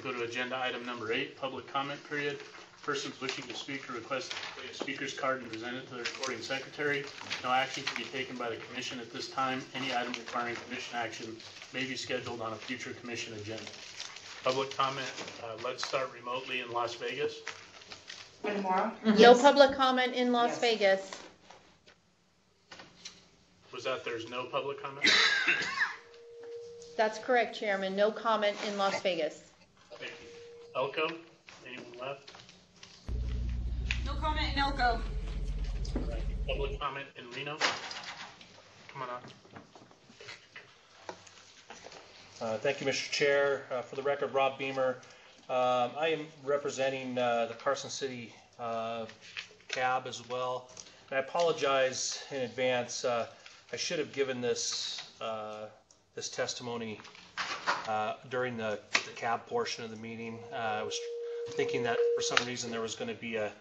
We'll go to agenda item number 8, public comment period. Persons wishing to speak or request a speaker's card and present it to the recording secretary. No action can be taken by the commission at this time. Any item requiring commission action may be scheduled on a future commission agenda. Public comment, let's start remotely in Las Vegas. Tomorrow? No public comment in Las Vegas. Was that there's no public comment? That's correct, Chairman. No comment in Las Vegas. Thank you. Elko, anyone left? No comment in Elko. Right. Public comment in Reno? Come on up. Thank you, Mr. Chair. For the record, Rob Beamer. I am representing the Carson City cab as well. And I apologize in advance. I should have given this this testimony during the cab portion of the meeting. I was thinking that for some reason there was going to be a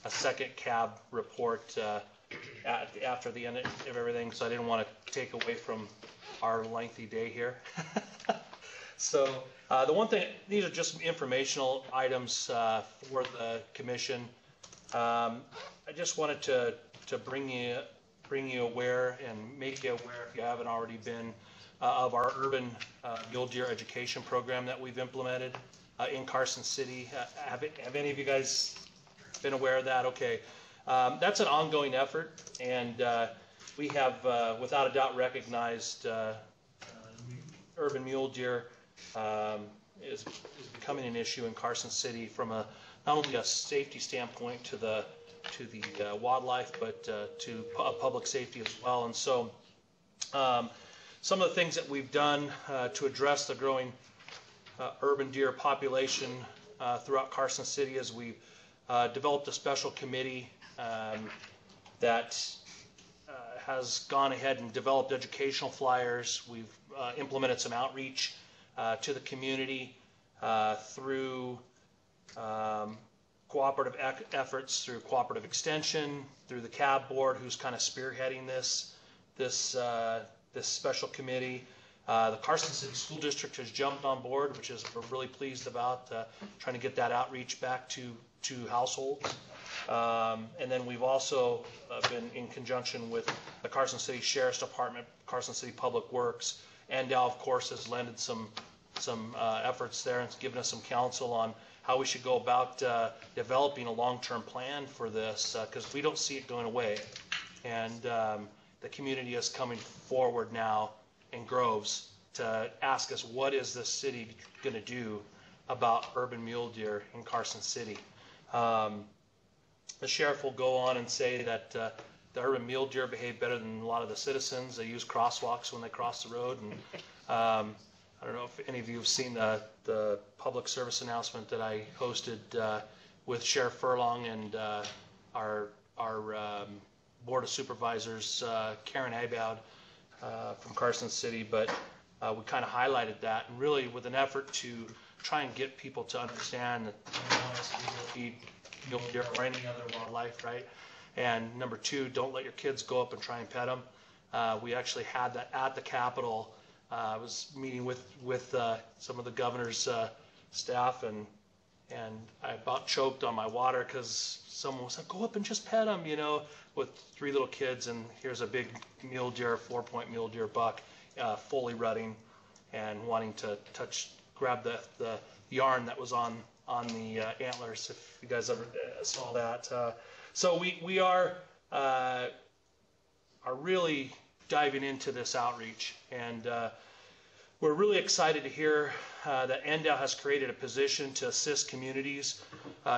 second cab report after the end of everything, so I didn't want to take away from our lengthy day here. So the one thing, these are just informational items for the commission. I just wanted to bring you aware and make you aware, if you haven't already been, of our urban mule deer education program that we've implemented in Carson City. Have any of you guys been aware of that? Okay. That's an ongoing effort, and we have without a doubt recognized urban mule deer is becoming an issue in Carson City from not only a safety standpoint to the wildlife, but to public safety as well. And so some of the things that we've done to address the growing urban deer population throughout Carson City is we've developed a special committee that has gone ahead and developed educational flyers. We've implemented some outreach to the community through cooperative efforts, through cooperative extension, through the cab board, who's kind of spearheading this special committee. The Carson City School District has jumped on board, which is we're really pleased about, trying to get that outreach back to households. And then we've also been in conjunction with the Carson City Sheriff's Department, Carson City Public Works, and Dow, of course, has lended some efforts there and given us some counsel on how we should go about developing a long-term plan for this, because we don't see it going away. And the community is coming forward now in groves to ask us, what is this city going to do about urban mule deer in Carson City? The sheriff will go on and say that the urban mule deer behave better than a lot of the citizens. They use crosswalks when they cross the road. And I don't know if any of you have seen the public service announcement that I hosted with Sheriff Furlong and our Board of Supervisors, Karen Abad from Carson City. But we kind of highlighted that, and really with an effort to try and get people to understand that you don't want us to feed mule deer or any other wildlife, right? And number two, don't let your kids go up and try and pet them. We actually had that at the Capitol. I was meeting with some of the governor's staff, and I about choked on my water because someone was like, "Go up and just pet them," you know, with 3 little kids, and here's a big mule deer, 4-point mule deer buck, fully rutting and wanting to grab the yarn that was on the antlers, if you guys ever saw that. So we are really diving into this outreach, and we're really excited to hear that NDOW has created a position to assist communities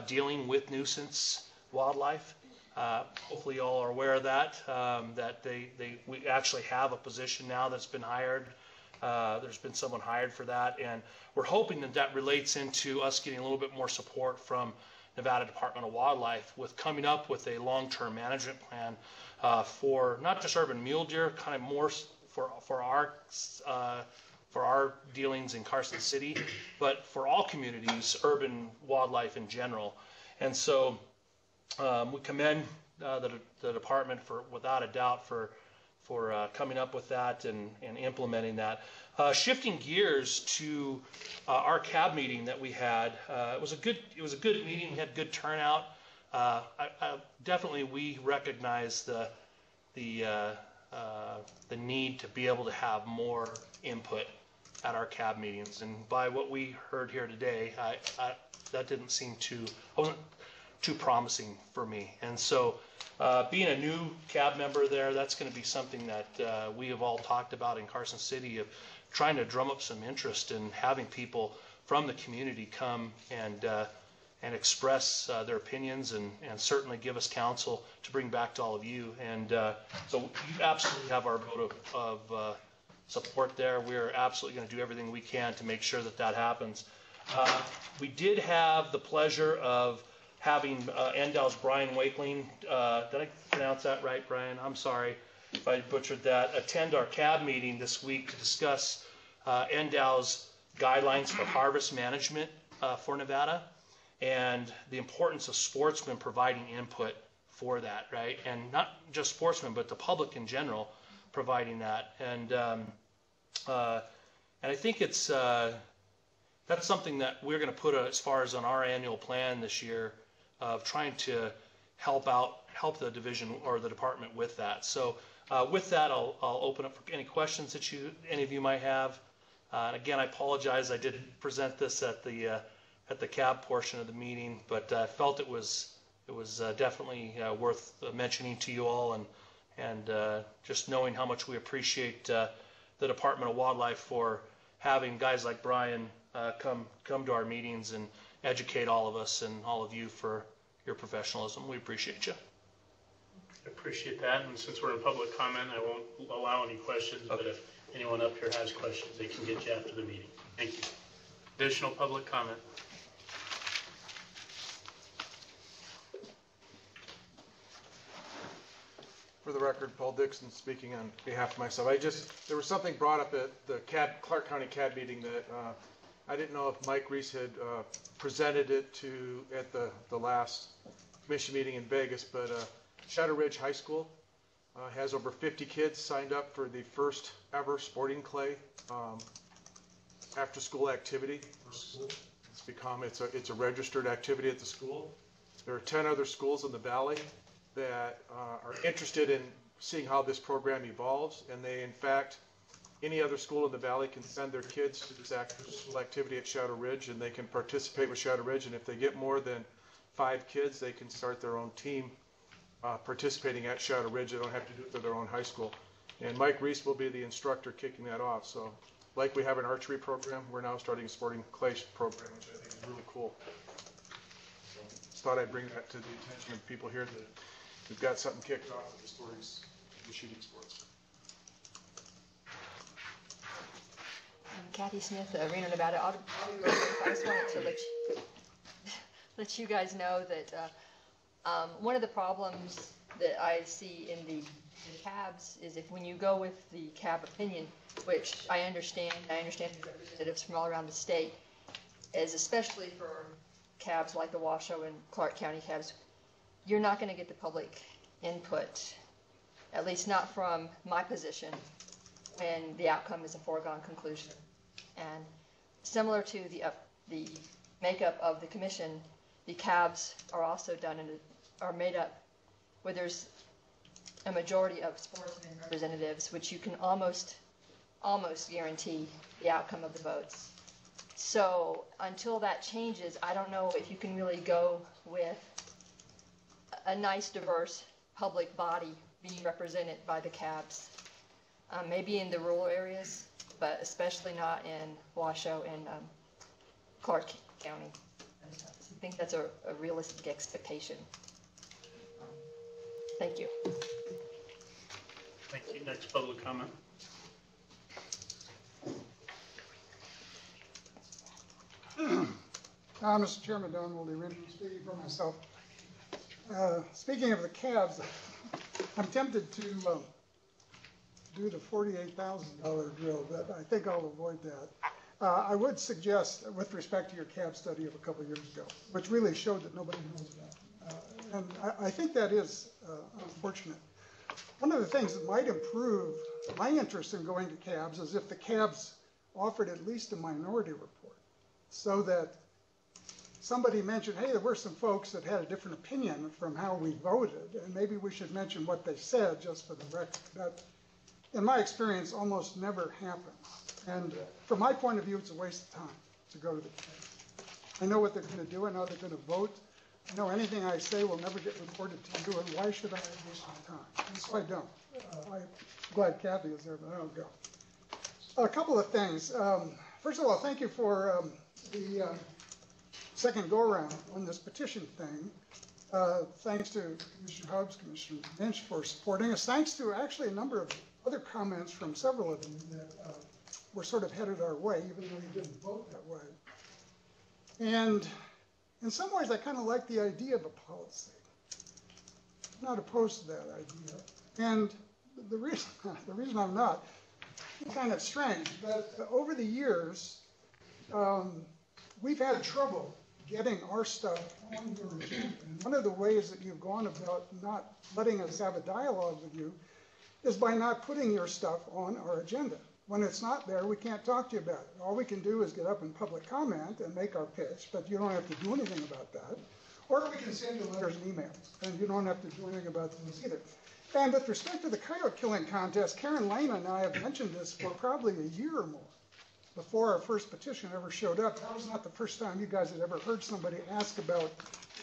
dealing with nuisance wildlife. Hopefully you all are aware of that, that we actually have a position now that's been hired. There's been someone hired for that, and we're hoping that that relates into us getting a little bit more support from Nevada Department of Wildlife with coming up with a long-term management plan for not just urban mule deer, kind of more for our dealings in Carson City, but for all communities, urban wildlife in general. And so we commend the department for, without a doubt, for coming up with that and implementing that. Shifting gears to our CAB meeting that we had, it was a good meeting. We had good turnout. Definitely, we recognize the need to be able to have more input at our CAB meetings, and by what we heard here today, that didn't seem wasn't too promising for me. And so, being a new CAB member there, that's going to be something that we have all talked about in Carson City, of trying to drum up some interest in having people from the community come and express their opinions and certainly give us counsel to bring back to all of you. And so you absolutely have our vote of support there. We're absolutely going to do everything we can to make sure that happens. We did have the pleasure of having NDOW's Brian Wakeling, did I pronounce that right, Brian? I'm sorry if I butchered that, attend our CAB meeting this week to discuss NDOW's guidelines for harvest management for Nevada, and the importance of sportsmen providing input for that, right? And not just sportsmen, but the public in general providing that. And I think it's that's something that we're going to put as far as on our annual plan this year, of trying to help the division or the department with that. So with that, I'll open up for any questions that any of you might have. And again, I apologize, I did present this at the CAB portion of the meeting, but I felt it was definitely worth mentioning to you all, and just knowing how much we appreciate the Department of Wildlife for having guys like Brian come to our meetings and educate all of us and all of you for your professionalism. We appreciate you. I appreciate that, and since we're in public comment, I won't allow any questions, but if anyone up here has questions, they can get you after the meeting. Thank you. Additional public comment? For the record, Paul Dixon speaking on behalf of myself. There was something brought up at the Clark County CAB meeting that I didn't know if Mike Reese had presented it at the last commission meeting in Vegas, but Shadow Ridge High School has over 50 kids signed up for the first ever sporting clay after school activity for school. It's a registered activity at the school. There are 10 other schools in the valley that are interested in seeing how this program evolves, and they, in fact, any other school in the valley can send their kids to this after-school activity at Shadow Ridge, and they can participate with Shadow Ridge, and if they get more than 5 kids, they can start their own team participating at Shadow Ridge. They don't have to do it for their own high school. And Mike Reese will be the instructor kicking that off. So like we have an archery program, we're now starting a sporting clay program, which I think is really cool. So just thought I'd bring that to the attention of people here, that we've got something kicked off with the shooting sports. Kathy Smith, Reno, Nevada. I'll be real quick. I just wanted to let you guys know that one of the problems that I see in the CABs is if when you go with the CAB opinion, which I understand the representatives from all around the state, is especially for CABs like the Washoe and Clark County CABs, you're not going to get the public input, at least not from my position, when the outcome is a foregone conclusion. And similar to the makeup of the commission, the CABs are also are made up where there's a majority of sportsmen representatives, which you can almost guarantee the outcome of the votes. So until that changes, I don't know if you can really go with a nice, diverse public body being represented by the CABs. Maybe in the rural areas, but especially not in Washoe and Clark County. I think that's a realistic expectation. Thank you. Thank you. Next public comment. Mr. Chairman, Don Wilde, speaking for myself. Speaking of the CABs, I'm tempted to do the $48,000 drill, but I think I'll avoid that. I would suggest, with respect to your CAB study of a couple years ago, which really showed that nobody knows about, and I think that is unfortunate. one of the things that might improve my interest in going to cabs is if the cabs offered at least a minority report, so that somebody mentioned, hey, there were some folks that had a different opinion from how we voted, and maybe we should mention what they said just for the record. That, in my experience, almost never happens. And from my point of view, it's a waste of time to go to the cab. I know what they're going to do. I know they're going to vote. I know anything I say will never get reported to you, and why should I waste my time? And so I don't. I'm glad Kathy is there, but I don't go. A couple of things. First of all, thank you for the second go-around on this petition thing. Thanks to Commissioner Hubbs, Commissioner Lynch for supporting us. Thanks to actually a number of other comments from several of you that were sort of headed our way, even though you didn't vote that way. And in some ways, I kind of like the idea of a policy. I'm not opposed to that idea. And the reason I'm not, it's kind of strange, but over the years, we've had trouble getting our stuff on your agenda. And one of the ways that you've gone about not letting us have a dialogue with you is by not putting your stuff on our agenda. When it's not there, we can't talk to you about it. All we can do is get up in public comment and make our pitch, but you don't have to do anything about that. Or we can send you letters and emails, and you don't have to do anything about those either. And with respect to the coyote killing contest, Karen Lane and I have mentioned this for probably a year or more before our first petition ever showed up. That was not the first time you guys had ever heard somebody ask about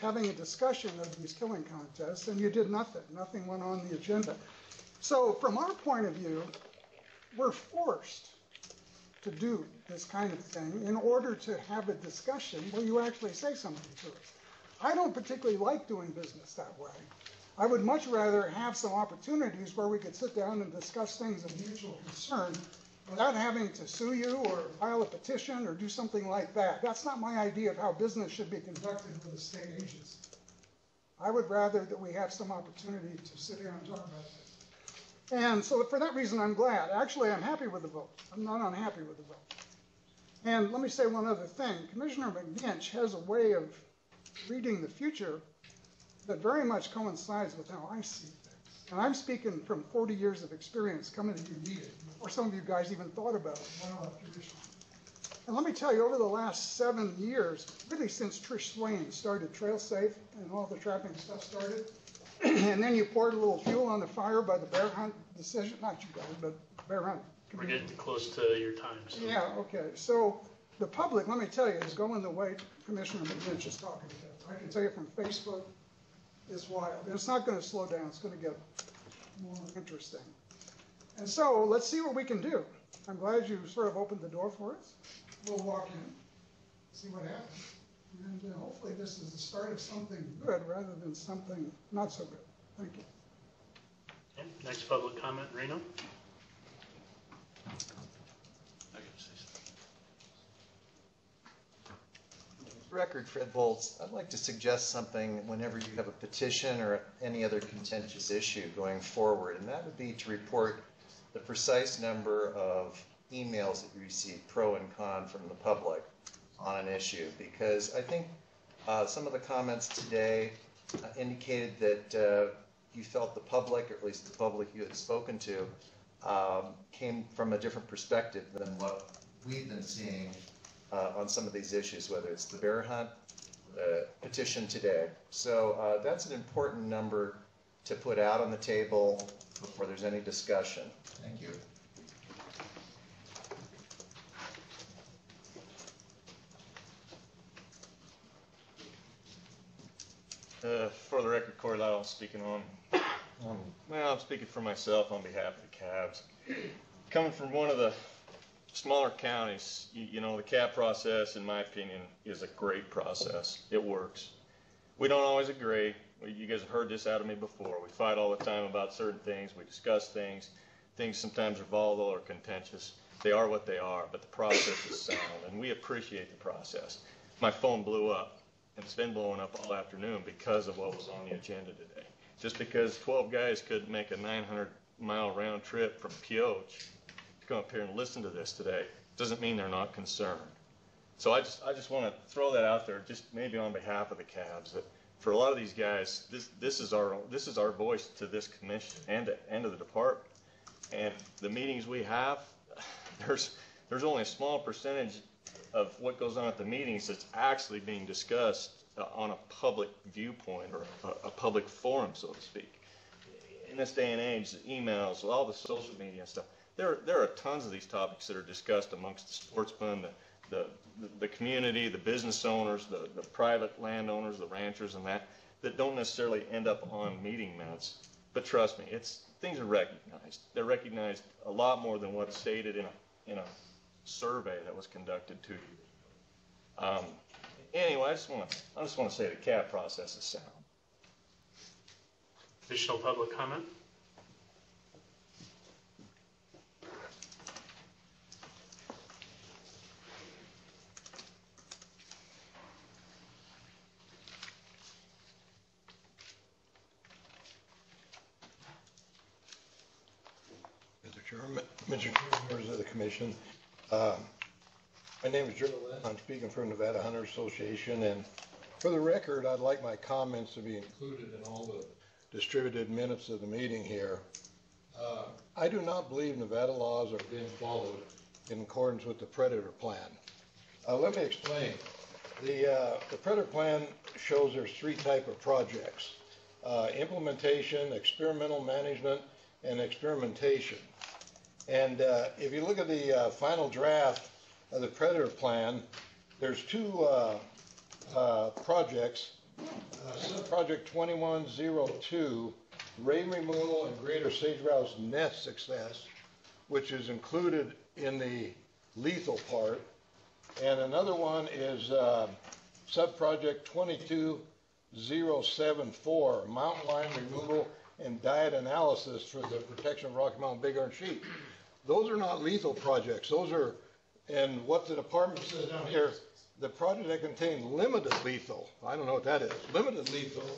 having a discussion of these killing contests, and you did nothing. Nothing went on the agenda. So from our point of view, we're forced to do this kind of thing in order to have a discussion where you actually say something to us. I don't particularly like doing business that way. I would much rather have some opportunities where we could sit down and discuss things of mutual concern without having to sue you or file a petition or do something like that. That's not my idea of how business should be conducted with a state agency. I would rather that we have some opportunity to sit here and talk about this. And so for that reason, I'm glad. Actually, I'm happy with the vote. I'm not unhappy with the vote. And let me say one other thing. Commissioner McGinch has a way of reading the future that very much coincides with how I see things. And I'm speaking from 40 years of experience coming to your meeting, before some of you guys even thought about it. And let me tell you, over the last 7 years, really since Trish Swain started Trail Safe and all the trapping stuff started, and then you poured a little fuel on the fire by the bear hunt decision, not you guys, but bear hunt. We're getting close to your time. So. Yeah, okay. So the public, let me tell you, is going the way Commissioner McGinch is talking about. I can tell you from Facebook, it's wild. And it's not going to slow down. It's going to get more interesting. And so let's see what we can do. I'm glad you sort of opened the door for us. We'll walk in, see what happens. And hopefully this is the start of something good rather than something not so good. Thank you. Okay. Next public comment, Reno. Record, Fred Bolts. I'd like to suggest something whenever you have a petition or any other contentious issue going forward, and that would be to report the precise number of emails that you receive, pro and con, from the public on an issue, because I think some of the comments today indicated that you felt the public, or at least the public you had spoken to, came from a different perspective than what we've been seeing on some of these issues, whether it's the bear hunt petition today. So that's an important number to put out on the table before there's any discussion. Thank you. For the record, Corey Lytle speaking on, well, I'm speaking for myself on behalf of the cabs. Coming from one of the smaller counties, you know, the cab process, in my opinion, is a great process. It works. We don't always agree. You guys have heard this out of me before. We fight all the time about certain things. We discuss things. Things sometimes are volatile or contentious. They are what they are, but the process is sound, and we appreciate the process. My phone blew up. And it's been blowing up all afternoon because of what was on the agenda today. Just because 12 guys couldn't make a 900-mile round trip from Pioche to come up here and listen to this today doesn't mean they're not concerned. So I just want to throw that out there, just maybe on behalf of the cabs, that for a lot of these guys, this is our voice to this commission and to the department. And the meetings we have, there's only a small percentage of what goes on at the meetings that's actually being discussed on a public viewpoint or a public forum, so to speak. In this day and age, the emails, all the social media and stuff, there are tons of these topics that are discussed amongst the sportsmen, the community, the business owners, the private landowners, the ranchers, and that don't necessarily end up on meeting minutes. But trust me, things are recognized. They're recognized a lot more than what's stated in a survey that was conducted to you. Anyway, I just want to say the CAB process is sound. Additional public comment? Mr. Chairman, members of the commission, my name is Joe Lynn. I'm speaking for Nevada Hunter Association, and for the record, I'd like my comments to be included in all the distributed minutes of the meeting here. I do not believe Nevada laws are being followed in accordance with the Predator Plan. Let me explain. The Predator Plan shows there's three types of projects: implementation, experimental management, and experimentation. And if you look at the final draft of the Predator Plan, there's two projects. Project 2102, rain removal and greater sage-grouse nest success, which is included in the lethal part. And another one is sub-project 22074, mountain lion removal and diet analysis for the protection of Rocky Mountain bighorn sheep. Those are not lethal projects. Those are, and what the department says down here, the project that contains limited lethal, I don't know what that is, limited lethal,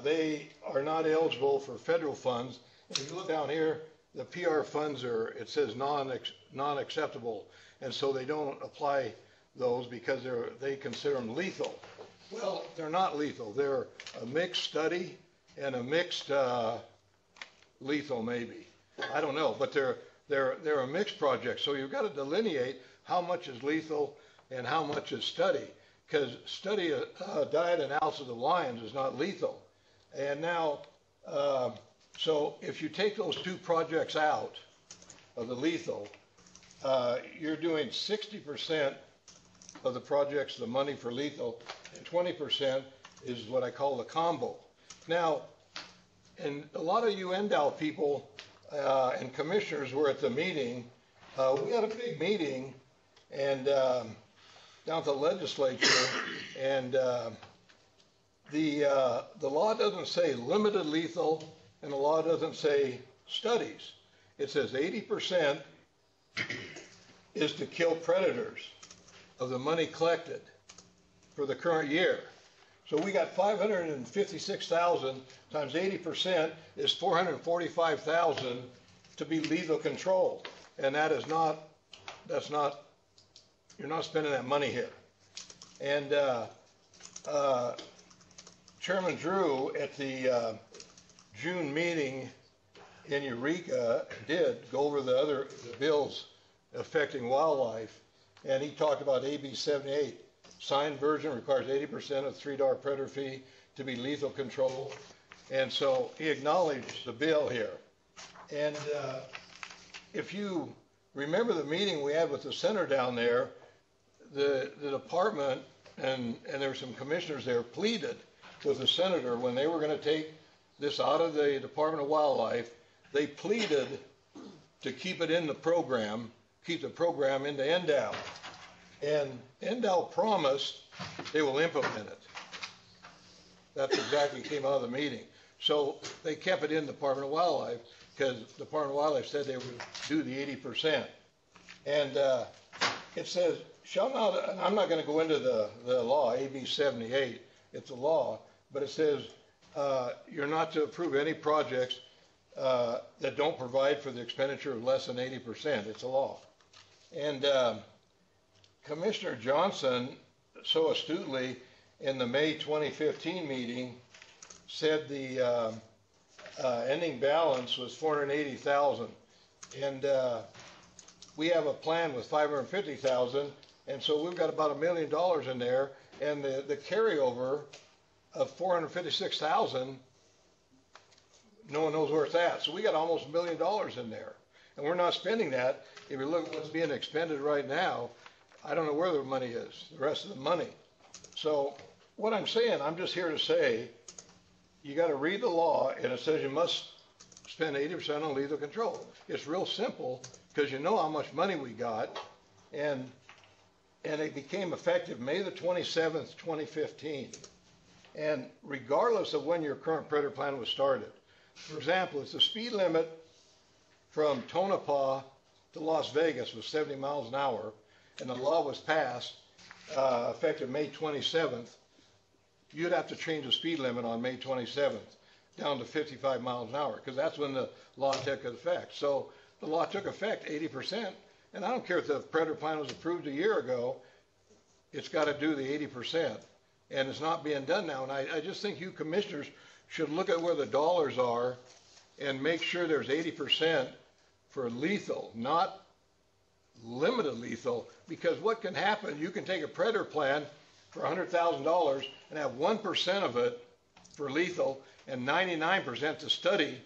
they are not eligible for federal funds. If you look down here, the PR funds are, it says non-acceptable, and so they don't apply those because they consider them lethal. Well, they're not lethal. They're a mixed study and a mixed lethal maybe. I don't know, but they're a mixed project. So you've got to delineate how much is lethal and how much is study, because study diet analysis of lions is not lethal. And now, so if you take those two projects out of the lethal, you're doing 60% of the projects, the money for lethal, and 20% is what I call the combo. Now, and a lot of you NDOW people and commissioners were at the meeting. We had a big meeting and down at the legislature, and the law doesn't say limited lethal, and the law doesn't say studies. It says 80% is to kill predators of the money collected for the current year. So we got 556,000 times 80% is 445,000 to be lethal control, and that's not, you're not spending that money here. And Chairman Drew at the June meeting in Eureka did go over the bills affecting wildlife, and he talked about AB 78. Signed version requires 80% of $3 predator fee to be lethal control. And so he acknowledged the bill here. And if you remember the meeting we had with the center down there, the department, and there were some commissioners there, pleaded with the senator when they were going to take this out of the Department of Wildlife. They pleaded to keep it in the program, keep the program into NDOW. And NDOW promised they will implement it. That's exactly came out of the meeting. So they kept it in the Department of Wildlife because the Department of Wildlife said they would do the 80%. And it says, shall not, and I'm not going to go into the law, AB 78, it's a law, but it says you're not to approve any projects that don't provide for the expenditure of less than 80%. It's a law. And Commissioner Johnson so astutely in the May 2015 meeting said the ending balance was 480,000. And we have a plan with 550,000, and so we've got about $1 million in there, and the carryover of 456,000, no one knows where it's at. So we got almost $1 million in there, and we're not spending that. If you look at what's being expended right now, I don't know where the money is, the rest of the money. So what I'm saying, I'm just here to say, you got to read the law, and it says you must spend 80% on lethal control. It's real simple, because you know how much money we got, and it became effective May the 27th, 2015. And regardless of when your current predator plan was started, for example, if the speed limit from Tonopah to Las Vegas was 70 miles an hour, and the law was passed effective May 27th, you'd have to change the speed limit on May 27th down to 55 miles an hour, because that's when the law took effect. So the law took effect 80%, and I don't care if the predator plan was approved a year ago, it's got to do the 80%, and it's not being done now. And I just think you commissioners should look at where the dollars are and make sure there's 80% for lethal, not limited lethal, because what can happen, you can take a predator plan for $100,000 and have 1% of it for lethal and 99% to study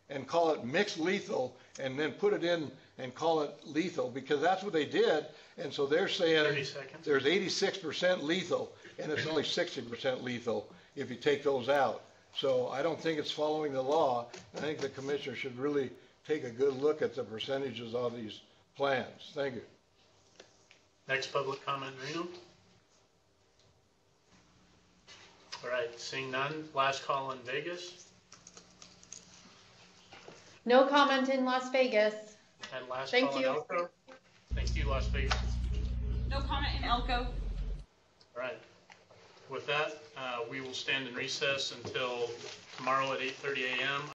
and call it mixed lethal, and then put it in and call it lethal, because that's what they did. And so they're saying 30 seconds. there's 86% lethal, and it's only 60% lethal if you take those out. So I don't think it's following the law. I think the commissioner should really take a good look at the percentages of these plans. Thank you. Next public comment, Reno. All right, seeing none, last call in Vegas, No comment in Las Vegas. and last Thank call in you. Elko. Thank you, Las Vegas. No comment in Elko. All right. With that, we will stand in recess until tomorrow at 8:30 a.m.